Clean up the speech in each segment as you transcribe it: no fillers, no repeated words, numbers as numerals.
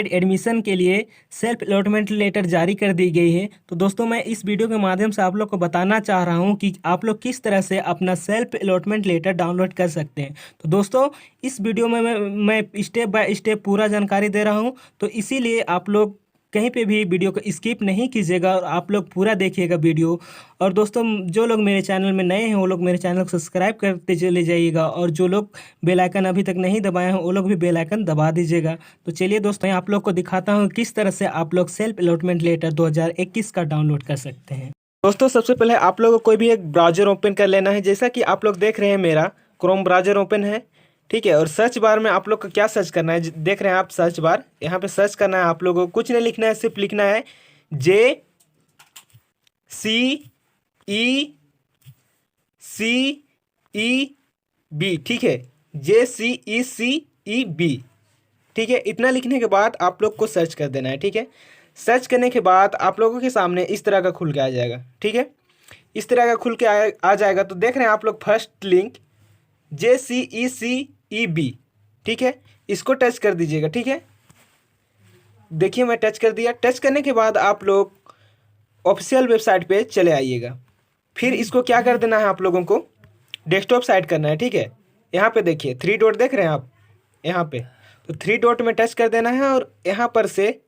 Admission के लिए self allotment letter जारी कर दी गई है। तो दोस्तों मैं इस वीडियो के माध्यम से आप लोग को बताना चाह रहा हूं कि आप लोग किस तरह से अपना सेल्फ अलॉटमेंट लेटर डाउनलोड कर सकते हैं। तो दोस्तों इस वीडियो में मैं स्टेप बाय स्टेप पूरा जानकारी दे रहा हूं, तो इसीलिए आप लोग कहीं पे भी वीडियो को स्किप नहीं कीजिएगा और आप लोग पूरा देखिएगा वीडियो। और दोस्तों जो लोग मेरे चैनल में नए हैं वो लोग मेरे चैनल को सब्सक्राइब करते चले जाइएगा, और जो लोग बेल आइकन अभी तक नहीं दबाए हैं वो लोग भी बेल आइकन दबा दीजिएगा। तो चलिए दोस्तों आप लोग को दिखाता हूँ किस तरह से आप लोग सेल्फ अलॉटमेंट लेटर 2021 का डाउनलोड कर सकते हैं। दोस्तों सबसे पहले आप लोगों को कोई भी एक ब्राउज़र ओपन कर लेना है। जैसा कि आप लोग देख रहे हैं मेरा क्रोम ब्राउज़र ओपन है, ठीक है। और सर्च बार में आप लोग को क्या सर्च करना है, देख रहे हैं आप सर्च बार, यहाँ पे सर्च करना है। आप लोगों को कुछ नहीं लिखना है, सिर्फ लिखना है JCECEB, ठीक है, JCECEB, ठीक है। इतना लिखने के बाद आप लोग को सर्च कर देना है, ठीक है। सर्च करने के बाद आप लोगों के सामने इस तरह का खुल के आ जाएगा, ठीक है। इस तरह का खुल के आ जाएगा। तो देख रहे हैं आप लोग फर्स्ट लिंक JCECEB, ठीक है, इसको टच कर दीजिएगा, ठीक है। देखिए मैं टच कर दिया। टच करने के बाद आप लोग ऑफिशियल वेबसाइट पे चले आइएगा। फिर इसको क्या कर देना है, आप लोगों को डेस्कटॉप साइड करना है, ठीक है। यहाँ पे देखिए 3 डॉट देख रहे हैं आप, यहाँ पे तो 3 डॉट में टच कर देना है और यहाँ पर से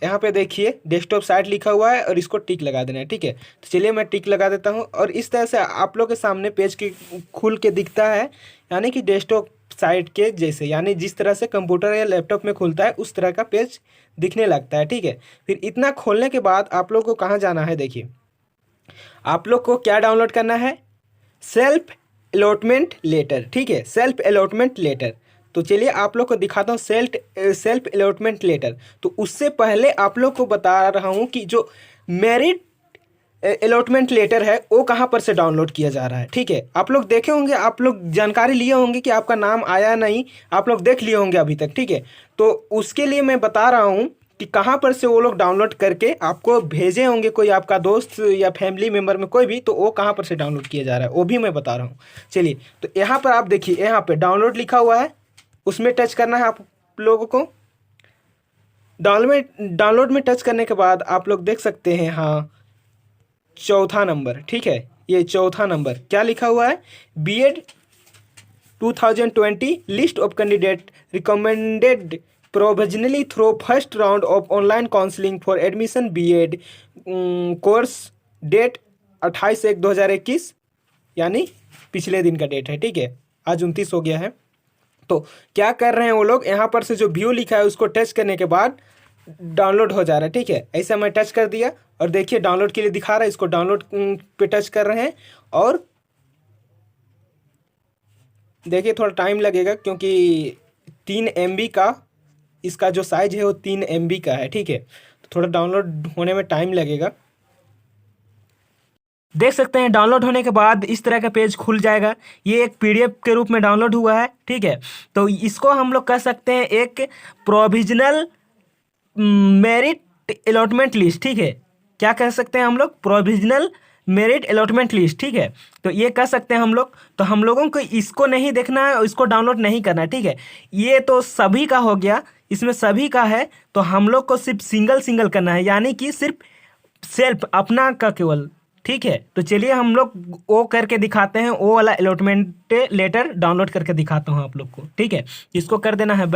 यहाँ पे देखिए डेस्कटॉप साइट लिखा हुआ है और इसको टिक लगा देना है, ठीक है। तो चलिए मैं टिक लगा देता हूँ और इस तरह से आप लोग के सामने पेज के खुल के दिखता है, यानी कि डेस्कटॉप साइट के जैसे, यानी जिस तरह से कंप्यूटर या लैपटॉप में खुलता है उस तरह का पेज दिखने लगता है, ठीक है। फिर इतना खोलने के बाद आप लोग को कहाँ जाना है, देखिए आप लोग को क्या डाउनलोड करना है, सेल्फ अलॉटमेंट लेटर, ठीक है, सेल्फ अलॉटमेंट लेटर। तो चलिए आप लोग को दिखाता हूँ सेल्फ अलॉटमेंट लेटर। तो उससे पहले आप लोग को बता रहा हूँ कि जो मेरिट अलॉटमेंट लेटर है वो कहाँ पर से डाउनलोड किया जा रहा है, ठीक है। आप लोग देखे होंगे, आप लोग जानकारी लिए होंगे कि आपका नाम आया नहीं, आप लोग देख लिए होंगे अभी तक, ठीक है। तो उसके लिए मैं बता रहा हूँ कि कहाँ पर से वो लोग डाउनलोड करके आपको भेजे होंगे, कोई आपका दोस्त या फैमिली मेम्बर में कोई भी, तो वो कहाँ पर से डाउनलोड किया जा रहा है वो भी मैं बता रहा हूँ। चलिए तो यहाँ पर आप देखिए, यहाँ पर डाउनलोड लिखा हुआ है, उसमें टच करना है आप लोगों को। डाउनलोड में टच करने के बाद आप लोग देख सकते हैं, हाँ, चौथा नंबर, ठीक है, ये चौथा नंबर क्या लिखा हुआ है, BEd 2020 list of candidate recommended provisionally through first round of online counselling for admission BEd course, date 28/1/2021, यानी पिछले दिन का डेट है, ठीक है। आज 29 हो गया है। तो क्या कर रहे हैं वो लोग, यहाँ पर से जो व्यू लिखा है उसको टच करने के बाद डाउनलोड हो जा रहा है, ठीक है। ऐसा मैं टच कर दिया और देखिए डाउनलोड के लिए दिखा रहा है, इसको डाउनलोड पे टच कर रहे हैं और देखिए थोड़ा टाइम लगेगा क्योंकि 3 MB का इसका जो साइज है वो 3 MB का है, ठीक है। तो थोड़ा डाउनलोड होने में टाइम लगेगा। देख सकते हैं डाउनलोड होने के बाद इस तरह का पेज खुल जाएगा। ये एक PDF के रूप में डाउनलोड हुआ है, ठीक है। तो इसको हम लोग कह सकते हैं एक प्रोविजनल मेरिट अलॉटमेंट लिस्ट, ठीक है। क्या कह सकते हैं हम लोग, प्रोविजनल मेरिट अलॉटमेंट लिस्ट, ठीक है। तो ये कह सकते हैं हम लोग। तो हम लोगों को इसको नहीं देखना है और इसको डाउनलोड नहीं करना है, ठीक है। ये तो सभी का हो गया, इसमें सभी का है, तो हम लोग को सिर्फ सिंगल करना है, यानी कि सिर्फ सेल्फ अपना का केवल, ठीक है। तो चलिए हम लोग वो करके दिखाते हैं, वो वाला अलॉटमेंट लेटर डाउनलोड करके दिखाता हूँ आप लोग को, ठीक है। इसको कर देना है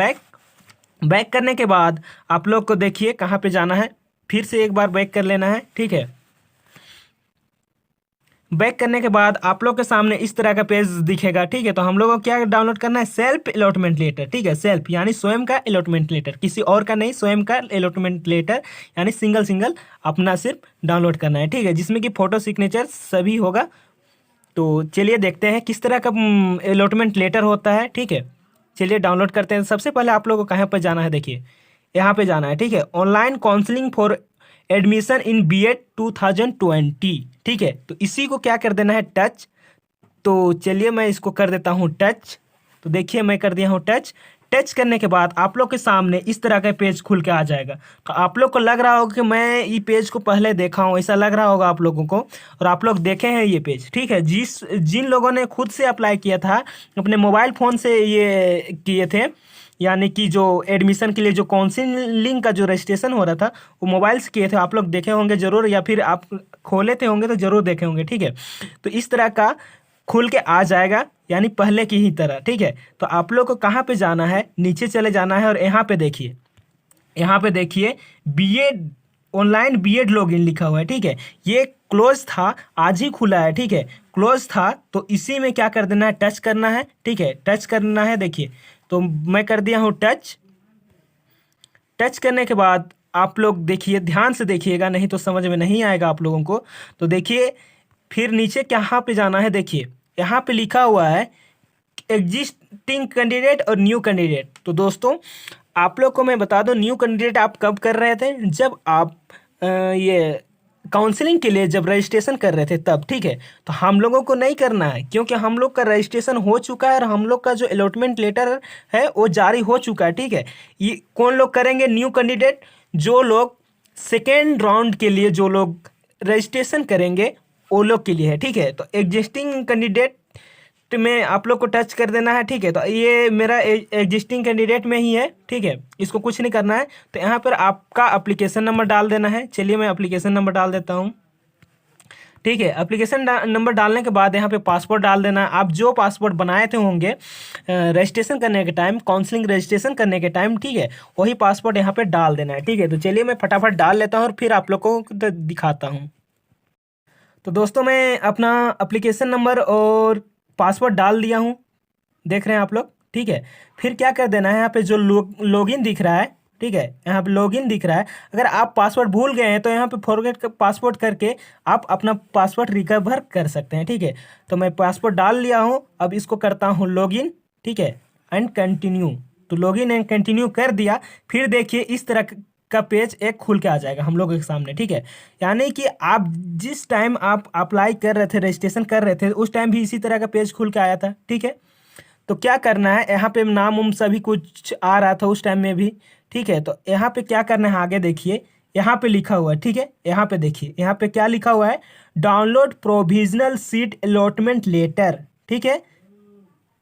बैक करने के बाद आप लोग को देखिए कहाँ पे जाना है, फिर से एक बार बैक कर लेना है, ठीक है। बैक करने के बाद आप लोग के सामने इस तरह का पेज दिखेगा, ठीक है। तो हम लोगों को क्या डाउनलोड करना है, सेल्फ अलॉटमेंट लेटर, ठीक है। सेल्फ यानी स्वयं का अलॉटमेंट लेटर, किसी और का नहीं, स्वयं का अलॉटमेंट लेटर, यानी सिंगल अपना सिर्फ डाउनलोड करना है, ठीक है, जिसमें कि फोटो सिग्नेचर सभी होगा। तो चलिए देखते हैं किस तरह का अलॉटमेंट लेटर होता है, ठीक है। चलिए डाउनलोड करते हैं। सबसे पहले आप लोगों को कहाँ पर जाना है, देखिए यहाँ पे जाना है, ठीक है, online counselling for admission in BEd 2020, ठीक है। तो इसी को क्या कर देना है, टच। तो चलिए मैं इसको कर देता हूँ टच। तो देखिए मैं कर दिया हूँ टच करने के बाद आप लोग के सामने इस तरह का पेज खुल के आ जाएगा। तो आप लोग को लग रहा होगा कि मैं ये पेज को पहले देखा हूँ, ऐसा लग रहा होगा आप लोगों को, और आप लोग देखे हैं ये पेज, ठीक है। जिन लोगों ने खुद से अप्लाई किया था, अपने मोबाइल फ़ोन से ये किए थे यानी कि जो एडमिशन के लिए जो काउंसलिंग का जो रजिस्ट्रेशन हो रहा था वो मोबाइल से किए थे, आप लोग देखे होंगे ज़रूर, या फिर आप खोले थे होंगे तो ज़रूर देखे होंगे, ठीक है। तो इस तरह का खुल के आ जाएगा, यानी पहले की ही तरह, ठीक है। तो आप लोग को कहाँ पे जाना है, नीचे चले जाना है और यहाँ पे देखिए, यहाँ पे देखिए बीएड ऑनलाइन बीएड लॉगिन लिखा हुआ है, ठीक है। ये क्लोज था, आज ही खुला है, ठीक है। क्लोज था तो इसी में क्या कर देना है, टच करना है, ठीक है। टच करना है, देखिए तो मैं कर दिया हूँ टच। टच करने के बाद आप लोग देखिए, ध्यान से देखिएगा, नहीं तो समझ में नहीं आएगा आप लोगों को। तो देखिए फिर नीचे कहाँ पे जाना है, देखिए यहाँ पे लिखा हुआ है एग्जिस्टिंग कैंडिडेट और न्यू कैंडिडेट। तो दोस्तों आप लोग को मैं बता दूं, न्यू कैंडिडेट आप कब कर रहे थे, जब आप ये काउंसलिंग के लिए जब रजिस्ट्रेशन कर रहे थे तब, ठीक है। तो हम लोगों को नहीं करना है, क्योंकि हम लोग का रजिस्ट्रेशन हो चुका है और हम लोग का जो अलॉटमेंट लेटर है वो जारी हो चुका है, ठीक है। ये कौन लोग करेंगे, न्यू कैंडिडेट, जो लोग सेकेंड राउंड के लिए जो लोग रजिस्ट्रेशन करेंगे वो लोग के लिए है, ठीक है। तो एग्जिस्टिंग कैंडिडेट में आप लोग को टच कर देना है, ठीक है। तो ये मेरा एग्जिस्टिंग कैंडिडेट में ही है, ठीक है, इसको कुछ नहीं करना है। तो यहाँ पर आपका एप्लीकेशन नंबर डाल देना है। चलिए मैं एप्लीकेशन नंबर डाल देता हूँ, ठीक है। एप्लीकेशन नंबर डालने के बाद यहाँ पे पासपोर्ट डाल देना है। आप जो पासपोर्ट बनाए थे होंगे रजिस्ट्रेशन करने के टाइम, काउंसलिंग रजिस्ट्रेशन करने के टाइम, ठीक है, वही पासपोर्ट यहाँ पे डाल देना है, ठीक है। तो चलिए मैं फटाफट डाल लेता हूँ और फिर आप लोग को दिखाता हूँ। तो दोस्तों मैं अपना एप्लीकेशन नंबर और पासवर्ड डाल दिया हूँ, देख रहे हैं आप लोग, ठीक है। फिर क्या कर देना है, यहाँ पे जो लॉगिन दिख रहा है, ठीक है, यहाँ पे लॉगिन दिख रहा है। अगर आप पासवर्ड भूल गए हैं तो यहाँ पे फॉरगेट पासवर्ड करके आप अपना पासवर्ड रिकवर कर सकते हैं, ठीक है। तो मैं पासवर्ड डाल लिया हूँ, अब इसको करता हूँ लॉगिन, ठीक है, एंड कंटिन्यू। तो लॉगिन एंड कंटिन्यू कर दिया। फिर देखिए इस तरह का पेज एक खुल के आ जाएगा हम लोगों के सामने, ठीक है। यानी कि आप जिस टाइम आप अप्लाई कर रहे थे, रजिस्ट्रेशन कर रहे थे, उस टाइम भी इसी तरह का पेज खुल के आया था, ठीक है। तो क्या करना है, यहाँ पे नाम उम सभी कुछ आ रहा था उस टाइम में भी, ठीक है। तो यहाँ पे क्या करना है, आगे देखिए यहाँ पे लिखा हुआ है, ठीक है। यहाँ पे देखिए, यहाँ पे क्या लिखा हुआ है, download provisional seat allotment letter, ठीक है।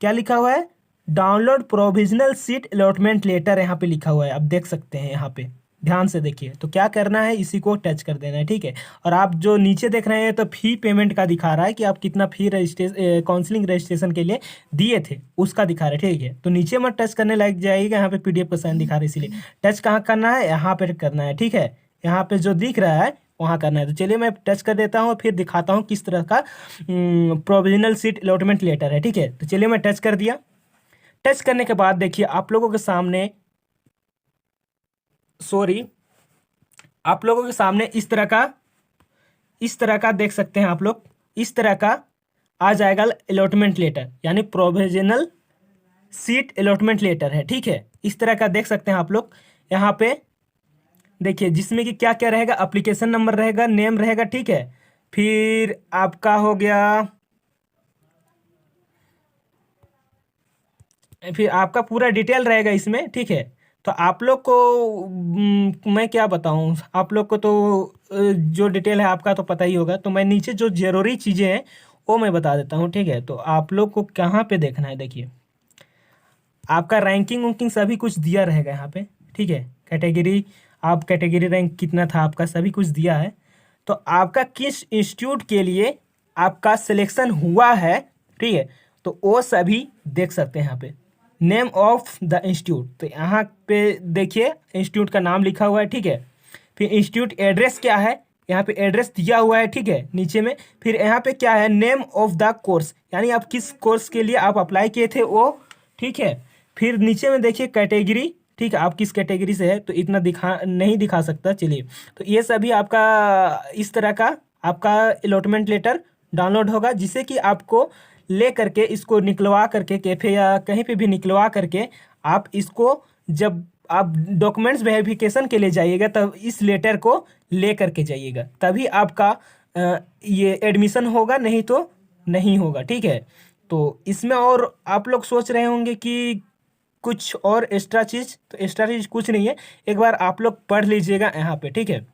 क्या लिखा हुआ है, download provisional seat allotment letter, यहाँ पे लिखा हुआ है, आप देख सकते हैं यहाँ पे, ध्यान से देखिए। तो क्या करना है, इसी को टच कर देना है, ठीक है। और आप जो नीचे देख रहे हैं तो फी पेमेंट का दिखा रहा है कि आप कितना फी काउंसलिंग रजिस्ट्रेशन के लिए दिए थे, उसका दिखा रहा है, ठीक है। तो नीचे में टच करने लग जाएगा, यहाँ पे पीडीएफ का साइन दिखा रहा है, इसीलिए टच कहाँ करना है, यहाँ पे करना है, ठीक है। यहाँ पे जो दिख रहा है वहाँ करना है। तो चलिए मैं टच कर देता हूँ, फिर दिखाता हूँ किस तरह का प्रोविजनल सीट अलॉटमेंट लेटर है, ठीक है। तो चलिए मैं टच कर दिया। टच करने के बाद देखिए आप लोगों के सामने, सॉरी, आप लोगों के सामने इस तरह का देख सकते हैं आप लोग, इस तरह का आ जाएगा अलॉटमेंट लेटर, यानी प्रोविजनल सीट अलॉटमेंट लेटर है, ठीक है। इस तरह का देख सकते हैं आप लोग। यहाँ पे देखिए जिसमें कि क्या क्या रहेगा, एप्लीकेशन नंबर रहेगा, नेम रहेगा, ठीक है। फिर आपका हो गया, फिर आपका पूरा डिटेल रहेगा इसमें, ठीक है। तो आप लोग को मैं क्या बताऊं, आप लोग को तो जो डिटेल है आपका तो पता ही होगा। तो मैं नीचे जो ज़रूरी चीज़ें हैं वो मैं बता देता हूं, ठीक है। तो आप लोग को कहाँ पे देखना है, देखिए आपका रैंकिंग वैंकिंग सभी कुछ दिया रहेगा यहाँ पे, ठीक है। कैटेगरी, आप कैटेगरी रैंक कितना था आपका, सभी कुछ दिया है। तो आपका किस इंस्टीट्यूट के लिए आपका सिलेक्शन हुआ है, ठीक है, तो वो सभी देख सकते हैं यहाँ पे। नेम ऑफ द इंस्टीट्यूट, तो यहाँ पे देखिए इंस्टीट्यूट का नाम लिखा हुआ है, ठीक है। फिर इंस्टीट्यूट एड्रेस क्या है, यहाँ पे एड्रेस दिया हुआ है, ठीक है, नीचे में। फिर यहाँ पे क्या है, नेम ऑफ द कोर्स, यानी आप किस कोर्स के लिए आप अप्लाई किए थे वो, ठीक है। फिर नीचे में देखिए कैटेगरी, ठीक है, आप किस कैटेगरी से है, तो इतना नहीं दिखा सकता, चलिए। तो ये सभी आपका इस तरह का आपका अलॉटमेंट लेटर डाउनलोड होगा, जिसे कि आपको ले करके इसको निकलवा करके कैफे या कहीं पे भी निकलवा करके आप इसको जब आप डॉक्यूमेंट्स वेरिफिकेशन के लिए जाइएगा तब इस लेटर को ले करके जाइएगा, तभी आपका ये एडमिशन होगा, नहीं तो नहीं होगा, ठीक है। तो इसमें और आप लोग सोच रहे होंगे कि कुछ और एक्स्ट्रा चीज़, तो एक्स्ट्रा चीज़ कुछ नहीं है, एक बार आप लोग पढ़ लीजिएगा यहाँ पे, ठीक है।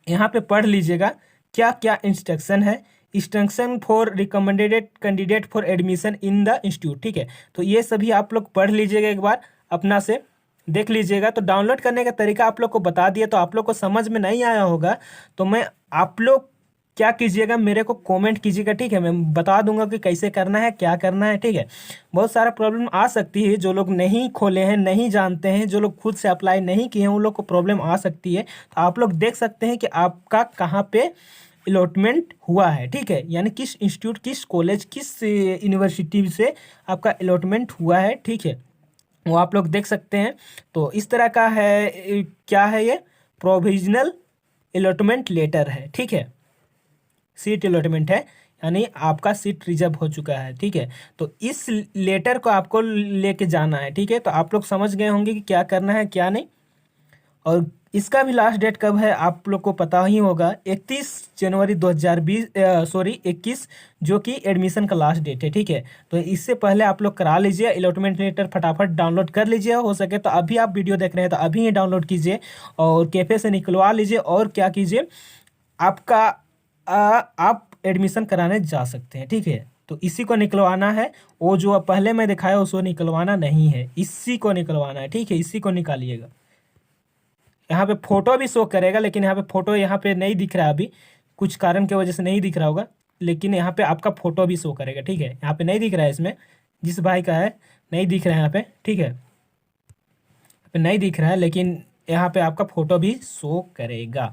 यहाँ पे पढ़ लीजिएगा क्या क्या इंस्ट्रक्शन है, instruction for recommended candidate for admission in the institute, ठीक है। तो ये सभी आप लोग पढ़ लीजिएगा एक बार, अपना से देख लीजिएगा। तो डाउनलोड करने का तरीका आप लोग को बता दिया, तो आप लोग को समझ में नहीं आया होगा तो मैं आप लोग क्या कीजिएगा, मेरे को कमेंट कीजिएगा, ठीक है। मैं बता दूंगा कि कैसे करना है, क्या करना है, ठीक है। बहुत सारा प्रॉब्लम आ सकती है, जो लोग नहीं खोले हैं, नहीं जानते हैं, जो लोग खुद से अप्लाई नहीं किए हैं, उन लोग को प्रॉब्लम आ सकती है। तो आप लोग देख सकते हैं कि आपका कहाँ पे अलॉटमेंट हुआ है, ठीक है, यानी किस इंस्टीट्यूट, किस कॉलेज, किस यूनिवर्सिटी से आपका अलॉटमेंट हुआ है, ठीक है, वो आप लोग देख सकते हैं। तो इस तरह का है, क्या है ये, प्रोविजनल अलॉटमेंट लेटर है, ठीक है, सीट अलॉटमेंट है, यानी आपका सीट रिजर्व हो चुका है, ठीक है। तो इस लेटर को आपको लेके जाना है, ठीक है। तो आप लोग समझ गए होंगे कि क्या करना है क्या नहीं। और इसका भी लास्ट डेट कब है आप लोग को पता ही होगा, 31 जनवरी 2020, सॉरी 21, जो कि एडमिशन का लास्ट डेट है, ठीक है। तो इससे पहले आप लोग करा लीजिए अलॉटमेंट लेटर, फटाफट डाउनलोड कर लीजिए, हो सके तो अभी आप वीडियो देख रहे हैं तो अभी ही डाउनलोड कीजिए और कैफे से निकलवा लीजिए। और क्या कीजिए, आपका आप एडमिशन कराने जा सकते हैं, ठीक है। तो इसी को निकलवाना है, वो जो पहले मैं दिखाया उसको निकलवाना नहीं है, इसी को निकलवाना है, ठीक है। इसी को निकालिएगा। यहाँ पे फोटो भी शो करेगा, लेकिन यहाँ पे फोटो यहाँ पे नहीं दिख रहा है, अभी कुछ कारण की वजह से नहीं दिख रहा होगा, लेकिन यहाँ पे आपका फोटो भी शो करेगा, ठीक है। यहाँ पे नहीं दिख रहा है, इसमें जिस भाई का है नहीं दिख रहा है यहाँ पे, ठीक है, यहाँ पे नहीं दिख रहा है, लेकिन यहाँ पे आपका फोटो भी शो करेगा।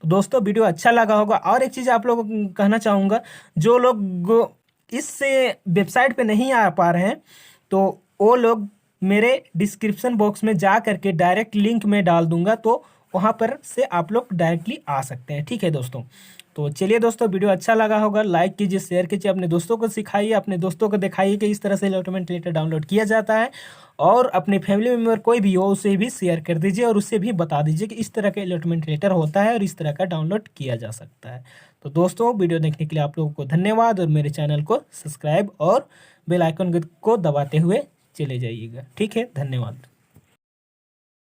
तो दोस्तों वीडियो अच्छा लगा होगा। और एक चीज़ आप लोगों को कहना चाहूँगा, जो लोग इस वेबसाइट पे नहीं आ पा रहे हैं तो वो लोग मेरे डिस्क्रिप्शन बॉक्स में जा करके डायरेक्ट लिंक में डाल दूंगा, तो वहाँ पर से आप लोग डायरेक्टली आ सकते हैं, ठीक है दोस्तों। तो चलिए दोस्तों, वीडियो अच्छा लगा होगा लाइक कीजिए, शेयर कीजिए, अपने दोस्तों को सिखाइए, अपने दोस्तों को दिखाइए कि इस तरह से अलॉटमेंट लेटर डाउनलोड किया जाता है। और अपने फैमिली मेम्बर कोई भी हो उसे भी शेयर कर दीजिए और उससे भी बता दीजिए कि इस तरह का अलॉटमेंट लेटर होता है और इस तरह का डाउनलोड किया जा सकता है। तो दोस्तों वीडियो देखने के लिए आप लोगों को धन्यवाद, और मेरे चैनल को सब्सक्राइब और बेल आइकन को दबाते हुए चले जाइएगा, ठीक है। धन्यवाद।